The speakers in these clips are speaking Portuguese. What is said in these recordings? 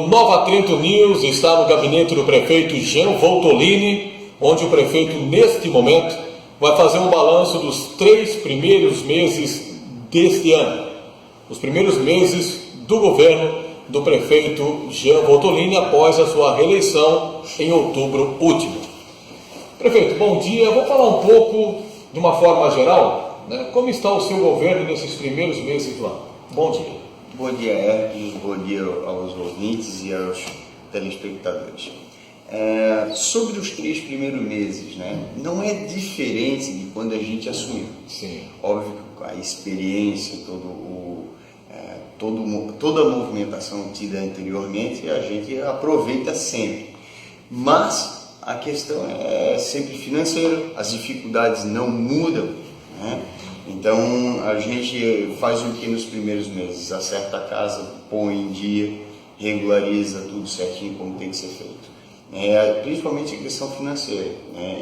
Nova Trento News está no gabinete do prefeito Jean Voltolini, onde o prefeito, neste momento, vai fazer um balanço dos 3 primeiros meses deste ano. Os primeiros meses do governo do prefeito Jean Voltolini após a sua reeleição em outubro último. Prefeito, bom dia. Vou falar um pouco, de uma forma geral, como está o seu governo nesses primeiros meses do ano. Bom dia. Bom dia, Hermes. Bom dia aos ouvintes e aos telespectadores. Sobre os 3 primeiros meses, não é diferente de quando a gente assumiu. Sim. Óbvio que a experiência, toda a movimentação tida anteriormente, a gente aproveita sempre. Mas a questão é sempre financeira, as dificuldades não mudam, Então a gente faz o que nos primeiros meses? Acerta a casa, põe em dia, regulariza tudo certinho como tem que ser feito. Principalmente a questão financeira,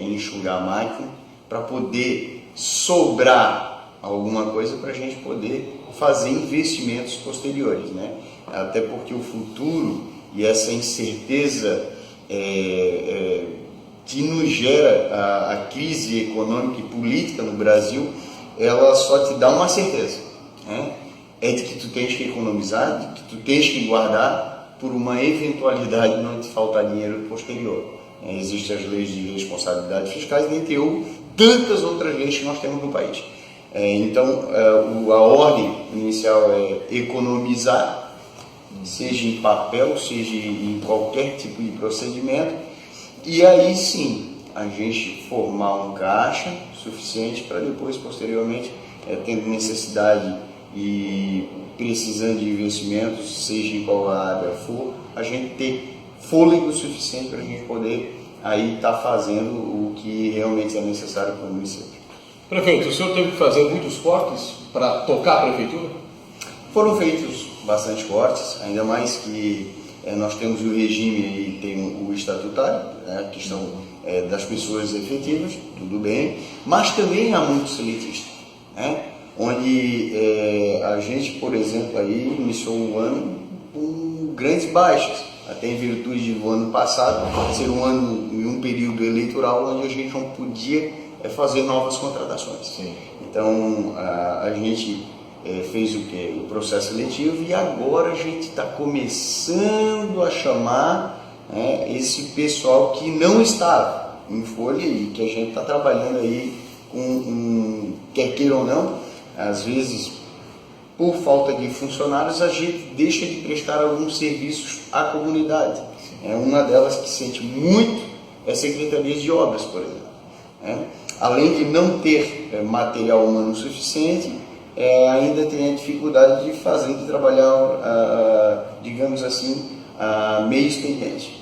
enxugar a máquina para poder sobrar alguma coisa para a gente poder fazer investimentos posteriores, Até porque o futuro e essa incerteza que nos gera a crise econômica e política no Brasil, ela só te dá uma certeza, é de que tu tens que economizar, de que tu tens que guardar por uma eventualidade de não te faltar dinheiro posterior. Existem as leis de responsabilidade fiscais, dentre tantas outras leis que nós temos no país. Então, a ordem inicial é economizar, seja em papel, seja em qualquer tipo de procedimento, e aí sim a gente formar um caixa suficiente para depois, posteriormente, tendo necessidade e precisando de investimentos, seja em qual área for, a gente ter fôlego suficiente para a gente poder aí estar fazendo o que realmente é necessário para o município. Prefeito, o senhor teve que fazer muitos cortes para tocar a prefeitura? Foram feitos bastante cortes, ainda mais que nós temos o regime e tem o estatutário, a questão das pessoas efetivas, tudo bem, mas também há muito seletista, onde a gente, por exemplo, aí iniciou um ano com grandes baixas, até em virtude do ano passado ser um ano em um período eleitoral onde a gente não podia fazer novas contratações. Sim. Então a gente fez o quê? O processo seletivo, e agora a gente está começando a chamar esse pessoal que não estava em folha e que a gente está trabalhando aí quer queira ou não, às vezes por falta de funcionários a gente deixa de prestar alguns serviços à comunidade. Uma delas que sente muito é a Secretaria de Obras, por exemplo. Além de não ter material humano suficiente, ainda tem a dificuldade de trabalhar, digamos assim, meio expediente.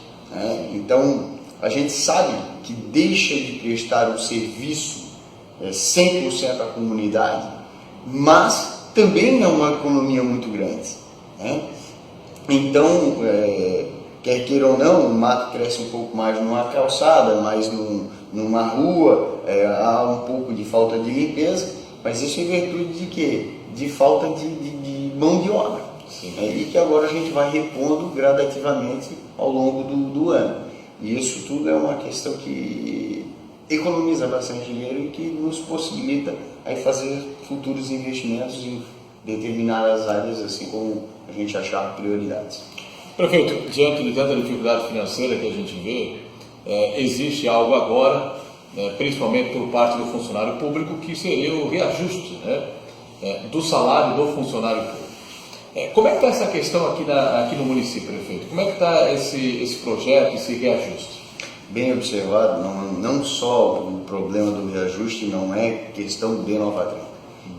Então, a gente sabe que deixa de prestar o serviço 100% à comunidade, mas também é uma economia muito grande. Então, quer queira ou não, o mato cresce um pouco mais numa calçada, mais numa rua, há um pouco de falta de limpeza, mas isso em virtude de quê? De falta de mão de obra. E que agora a gente vai repondo gradativamente ao longo do ano. E isso tudo é uma questão que economiza bastante dinheiro e que nos possibilita aí fazer futuros investimentos em determinadas áreas, assim como a gente achar prioridades. Prefeito, diante de tanta dificuldade financeira que a gente vê, existe algo agora, principalmente por parte do funcionário público, que seria o reajuste do salário do funcionário público. Como é que está essa questão aqui no município, prefeito? Como é que está esse projeto, esse reajuste? Bem observado, não só o problema do reajuste não é questão de Nova Trento.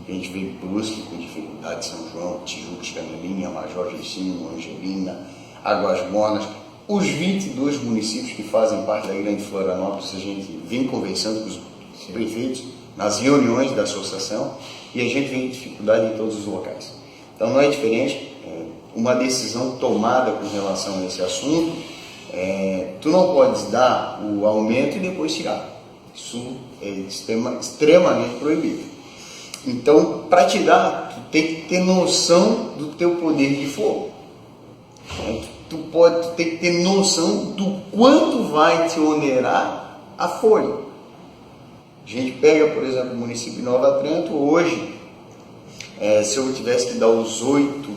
A gente vê Brusque com dificuldade, São João, Tijuca, Canelinha, Major Gercino, Angelina, Águas Mornas, os 22 municípios que fazem parte da Grande Florianópolis. A gente vem conversando com os prefeitos nas reuniões da associação e a gente vê dificuldade em todos os locais. Então não é diferente, uma decisão tomada com relação a esse assunto, tu não podes dar o aumento e depois tirar. Isso é extremamente proibido. Então, para te dar, tu tem que ter noção do teu poder de fogo. tu tem que ter noção do quanto vai te onerar a folha. A gente pega, por exemplo, o município de Nova Trento, hoje, se eu tivesse que dar os 8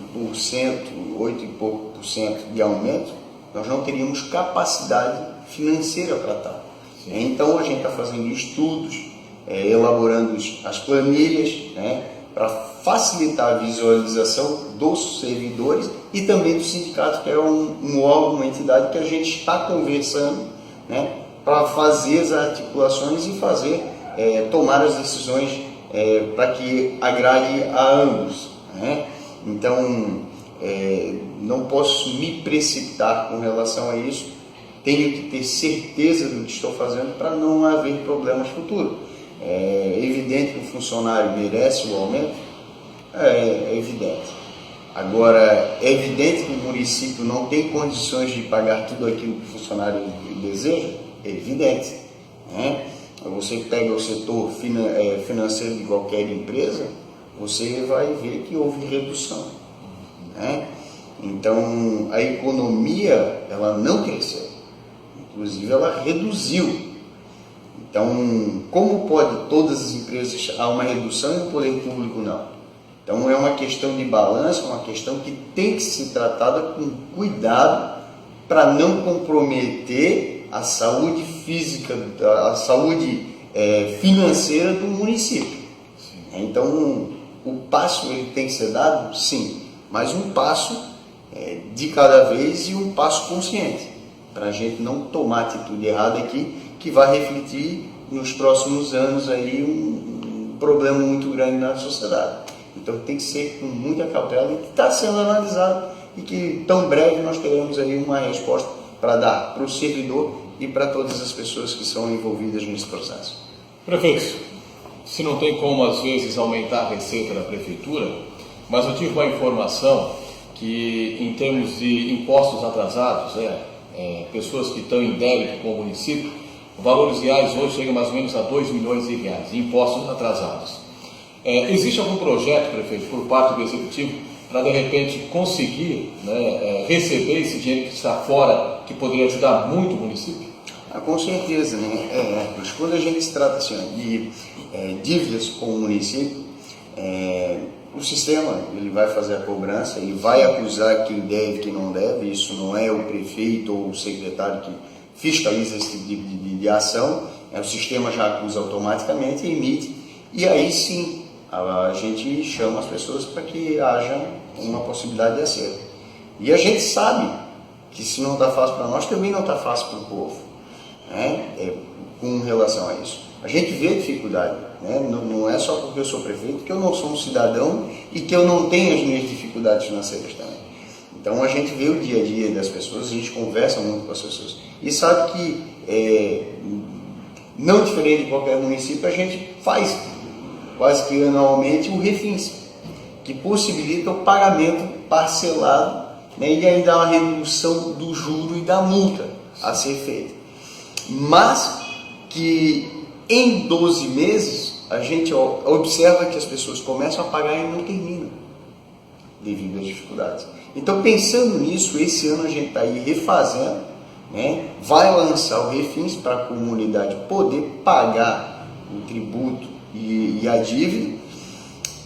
e pouco por cento de aumento, nós não teríamos capacidade financeira para tal. Então a gente está fazendo estudos, elaborando as planilhas, né, para facilitar a visualização dos servidores e também do sindicato, que é um órgão, uma entidade que a gente está conversando, né, para fazer as articulações e tomar as decisões para que agrade a ambos, né? Então, não posso me precipitar com relação a isso, tenho que ter certeza do que estou fazendo para não haver problemas futuros. É evidente que o funcionário merece o aumento, é evidente. Agora, é evidente que o município não tem condições de pagar tudo aquilo que o funcionário deseja, é evidente, né? Você pega o setor financeiro de qualquer empresa, você vai ver que houve redução, né? Então, a economia, ela não cresceu, inclusive ela reduziu. Então, como pode todas as empresas há uma redução e o poder público não? Então, é uma questão de balanço, uma questão que tem que ser tratada com cuidado para não comprometer a saúde física, a saúde financeira do município. Então, o passo ele tem que ser dado, sim, mas um passo de cada vez e um passo consciente, para a gente não tomar atitude errada aqui, que vai refletir nos próximos anos aí um problema muito grande na sociedade. Então tem que ser com muita cautela e que está sendo analisado e que tão breve nós teremos aí uma resposta para dar para o servidor e para todas as pessoas que são envolvidas nesse processo. Prefeito, se não tem como às vezes aumentar a receita da prefeitura, mas eu tive uma informação que em termos de impostos atrasados, pessoas que estão em débito com o município, valores reais hoje chegam mais ou menos a 2 milhões de reais, de impostos atrasados. Existe algum projeto, prefeito, por parte do Executivo, para de repente conseguir receber esse dinheiro que está fora, que poderia ajudar muito o município? Com certeza, né? Mas quando a gente se trata assim, de dívidas com o município, o sistema ele vai fazer a cobrança e vai acusar quem deve e quem não deve. Isso não é o prefeito ou o secretário que fiscaliza esse tipo de ação, o sistema já acusa automaticamente e emite, e aí sim a gente chama as pessoas para que haja uma possibilidade de acerto. E a gente sabe que se não está fácil para nós, também não está fácil para o povo, né? Com relação a isso. A gente vê a dificuldade, né? Não é só porque eu sou prefeito que eu não sou um cidadão e que eu não tenho as minhas dificuldades financeiras também. Então a gente vê o dia a dia das pessoas, a gente conversa muito com as pessoas e sabe que, não diferente de qualquer município, a gente faz quase que anualmente o refins, que possibilita o pagamento parcelado, né, e ainda uma redução do juro e da multa a ser feita. Mas que em 12 meses a gente observa que as pessoas começam a pagar e não terminam, devido às dificuldades. Então, pensando nisso, esse ano a gente está aí refazendo, né? Vai lançar o refins para a comunidade poder pagar o tributo e a dívida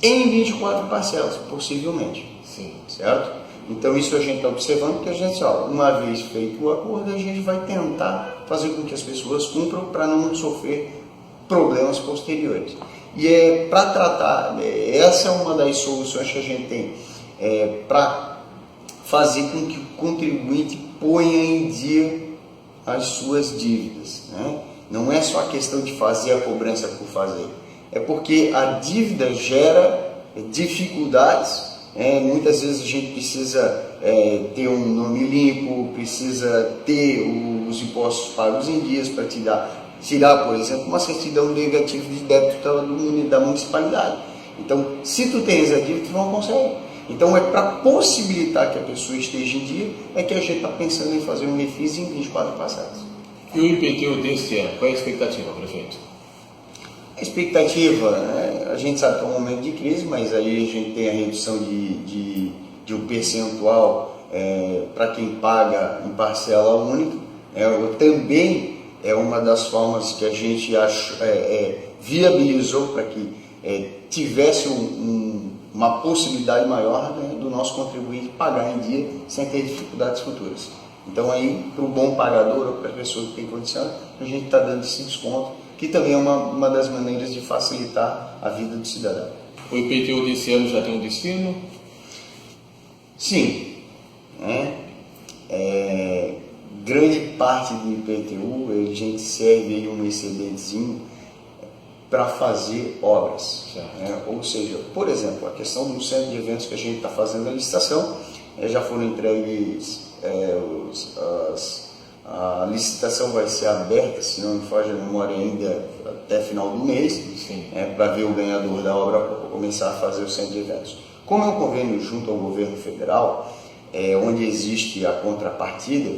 em 24 parcelas, possivelmente. Sim. Certo? Então, isso a gente está observando, porque a gente, uma vez feito o acordo, a gente vai tentar fazer com que as pessoas cumpram para não sofrer problemas posteriores. E para tratar, essa é uma das soluções que a gente tem para fazer com que o contribuinte ponha em dia as suas dívidas, né? Não é só a questão de fazer a cobrança por fazer, é porque a dívida gera dificuldades. Muitas vezes a gente precisa ter um nome limpo, precisa ter os impostos pagos em dias para tirar, por exemplo, uma certidão negativa de débito da municipalidade. Então, se tu tens a dívida, tu não consegue. Então, para possibilitar que a pessoa esteja em dia, é que a gente está pensando em fazer um refis em 24 parcelas. E o IPTU deste ano, qual é a expectativa, prefeito? A expectativa, a gente sabe que é um momento de crise, mas aí a gente tem a redução de um percentual para quem paga em parcela única, também é uma das formas que a gente viabilizou para que tivesse uma possibilidade maior, né, do nosso contribuinte pagar em dia sem ter dificuldades futuras. Então aí, para o bom pagador ou para a pessoa que tem condição, a gente está dando esse desconto, que também é uma das maneiras de facilitar a vida do cidadão. O IPTU desse ano já tem um destino? Sim. Grande parte do IPTU, a gente serve aí um excedentezinho para fazer obras. Ou seja, por exemplo, a questão do centro de eventos que a gente está fazendo a licitação, já foram entregues, a licitação vai ser aberta, se não me foge a memória, ainda até final do mês, para ver o ganhador da obra para começar a fazer o centro de eventos. Como é um convênio junto ao governo federal, onde existe a contrapartida,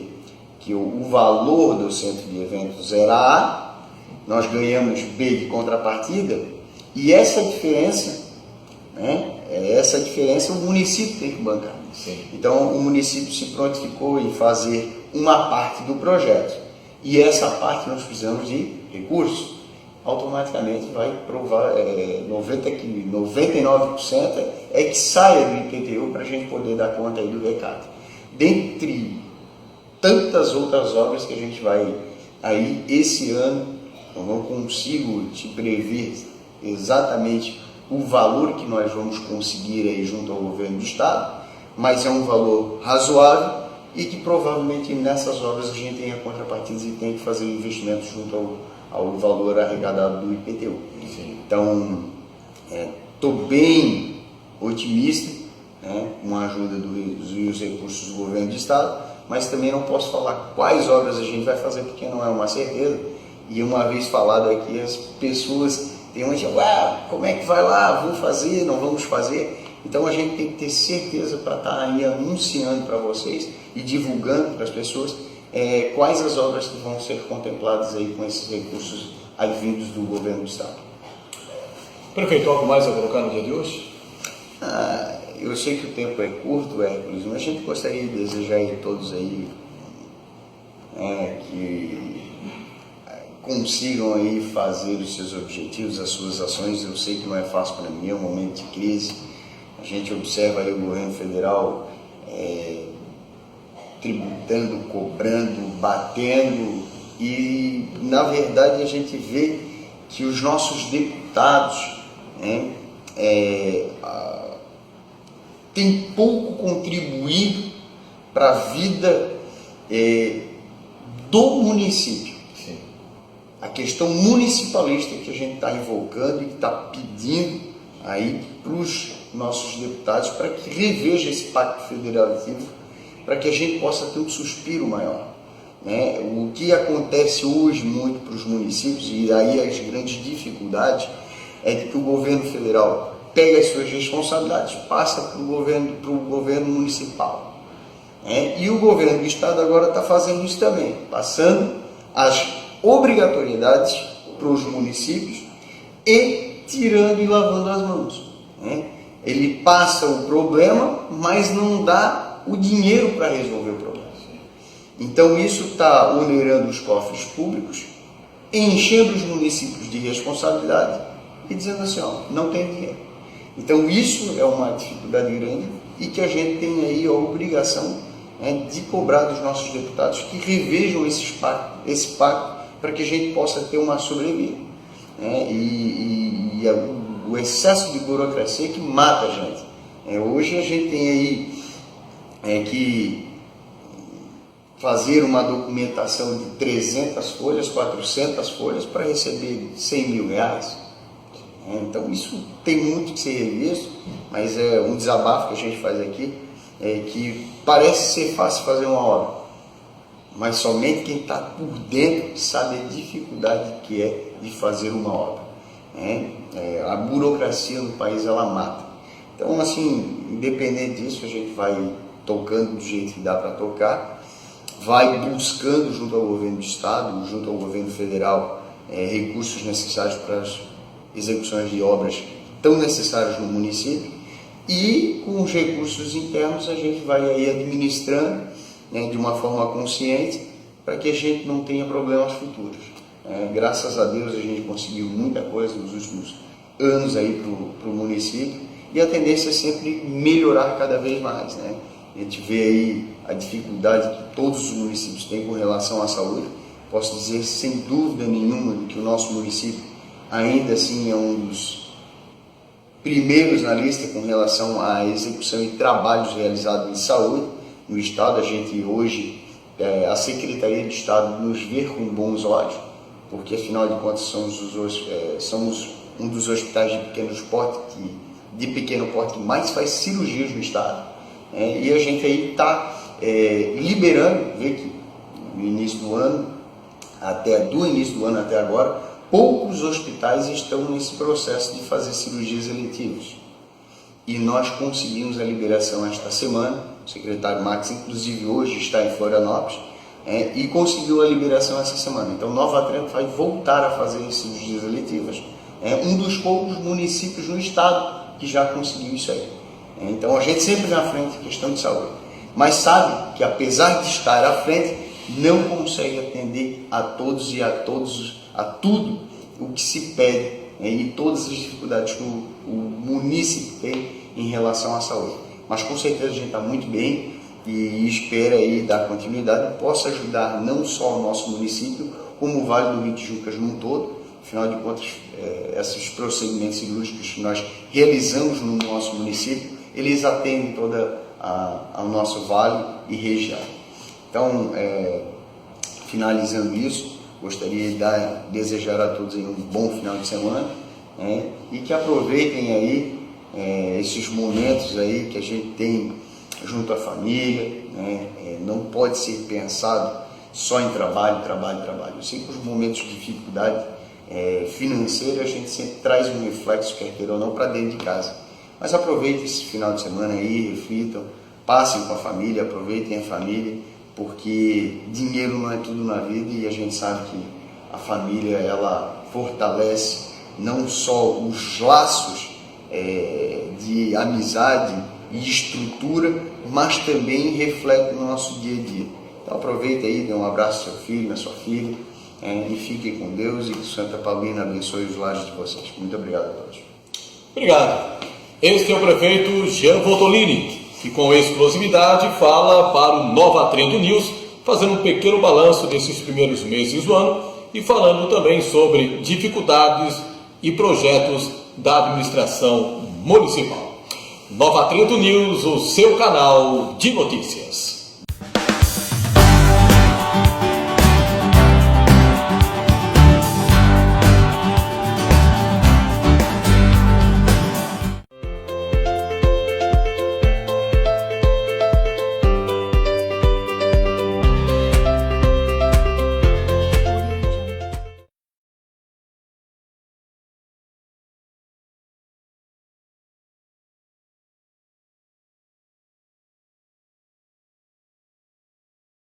que o valor do centro de eventos era A, nós ganhamos B de contrapartida, e essa diferença o município tem que bancar. Sim. Então o município se prontificou em fazer uma parte do projeto, e essa parte nós precisamos de recursos. Automaticamente vai provar, 99% é que saia do IPTU para a gente poder dar conta aí do recado. Dentre tantas outras obras que a gente vai aí esse ano, eu não consigo te prever exatamente o valor que nós vamos conseguir aí junto ao governo do estado, mas é um valor razoável e que provavelmente nessas obras a gente tenha contrapartidas e tem que fazer investimentos junto ao valor arrecadado do IPTU. Sim. Então, estou bem otimista, com a ajuda dos recursos do governo do estado, mas também não posso falar quais obras a gente vai fazer, porque não é uma certeza. E uma vez falado aqui, as pessoas têm uma gente, como é que vai lá, vamos fazer, não vamos fazer? Então a gente tem que ter certeza para estar aí anunciando para vocês e divulgando para as pessoas quais as obras que vão ser contempladas aí com esses recursos advindos do governo do estado. Prefeito, algo mais a colocar no dia de hoje? Eu sei que o tempo é curto, Hércules, mas a gente gostaria de desejar a todos aí que consigam aí fazer os seus objetivos, as suas ações. Eu sei que não é fácil para mim, é um momento de crise. A gente observa aí o governo federal tributando, cobrando, batendo, e na verdade a gente vê que os nossos deputados têm pouco contribuído para a vida do município. Sim. A questão municipalista que a gente está invocando e que está pedindo aí para os nossos deputados para que reveja esse pacto federativo, para que a gente possa ter um suspiro maior. O que acontece hoje muito para os municípios, e aí as grandes dificuldades, é de que o governo federal pega as suas responsabilidades, passa para o governo municipal. E o governo do estado agora está fazendo isso também, passando as obrigatoriedades para os municípios e tirando e lavando as mãos. Ele passa o problema, mas não dá o dinheiro para resolver o problema. Então isso está onerando os cofres públicos, enchendo os municípios de responsabilidade e dizendo assim, não tem dinheiro. Então isso é uma dificuldade grande e que a gente tem aí a obrigação de cobrar dos nossos deputados que revejam esse pacto para que a gente possa ter uma sobrevida. O excesso de burocracia que mata a gente. Hoje a gente tem aí que fazer uma documentação de 300 folhas, 400 folhas para receber 100 mil reais. Então isso tem muito que ser revisto, mas é um desabafo que a gente faz aqui, que parece ser fácil fazer uma obra, mas somente quem está por dentro sabe a dificuldade que é de fazer uma obra. A burocracia no país, ela mata. Então, assim, independente disso, a gente vai tocando do jeito que dá para tocar, vai buscando junto ao governo do estado, junto ao governo federal, recursos necessários para as execuções de obras tão necessárias no município, e com os recursos internos a gente vai aí administrando, né, de uma forma consciente, para que a gente não tenha problemas futuros. Graças a Deus a gente conseguiu muita coisa nos últimos anos aí para o município, e a tendência é sempre melhorar cada vez mais, né? A gente vê aí a dificuldade que todos os municípios têm com relação à saúde. Posso dizer sem dúvida nenhuma que o nosso município ainda assim é um dos primeiros na lista com relação à execução e trabalhos realizados em saúde no Estado. A gente hoje, a Secretaria de Estado nos vê com bons olhos, porque afinal de contas somos um dos hospitais de pequeno porte que mais faz cirurgias no Estado. E a gente aí está liberando, vê que do início do ano até agora, poucos hospitais estão nesse processo de fazer cirurgias eletivas. E nós conseguimos a liberação esta semana. O secretário Max, inclusive, hoje está em Florianópolis, e conseguiu a liberação essa semana. Então, Nova Trento vai voltar a fazer cirurgias eletivas. É um dos poucos municípios no estado que já conseguiu isso aí. Então, a gente sempre na frente em questão de saúde. Mas sabe que, apesar de estar à frente, não consegue atender a todos e a tudo o que se pede, e todas as dificuldades que o município tem em relação à saúde. Mas com certeza a gente está muito bem e espera aí dar continuidade e possa ajudar não só o nosso município, como o Vale do Rio Tijucas num todo. Afinal de contas, esses procedimentos cirúrgicos que nós realizamos no nosso município, eles atendem toda ao nosso vale e região. Então, finalizando isso, gostaria de desejar a todos aí um bom final de semana, e que aproveitem aí esses momentos aí que a gente tem junto à família. Não pode ser pensado só em trabalho. Eu sei que os momentos de dificuldade financeira a gente sempre traz um reflexo, quer queira ou não, para dentro de casa. Mas aproveitem esse final de semana aí, reflitam, passem com a família, aproveitem a família, porque dinheiro não é tudo na vida, e a gente sabe que a família, ela fortalece não só os laços de amizade e estrutura, mas também reflete no nosso dia a dia. Então aproveita aí, dê um abraço ao seu filho, na sua filha, e fiquem com Deus, e que Santa Paulina abençoe os lares de vocês. Muito obrigado a todos. Obrigado. Este é o prefeito Jean Voltolini, que com exclusividade fala para o Nova Trento News, fazendo um pequeno balanço desses primeiros meses do ano e falando também sobre dificuldades e projetos da administração municipal. Nova Trento News, o seu canal de notícias.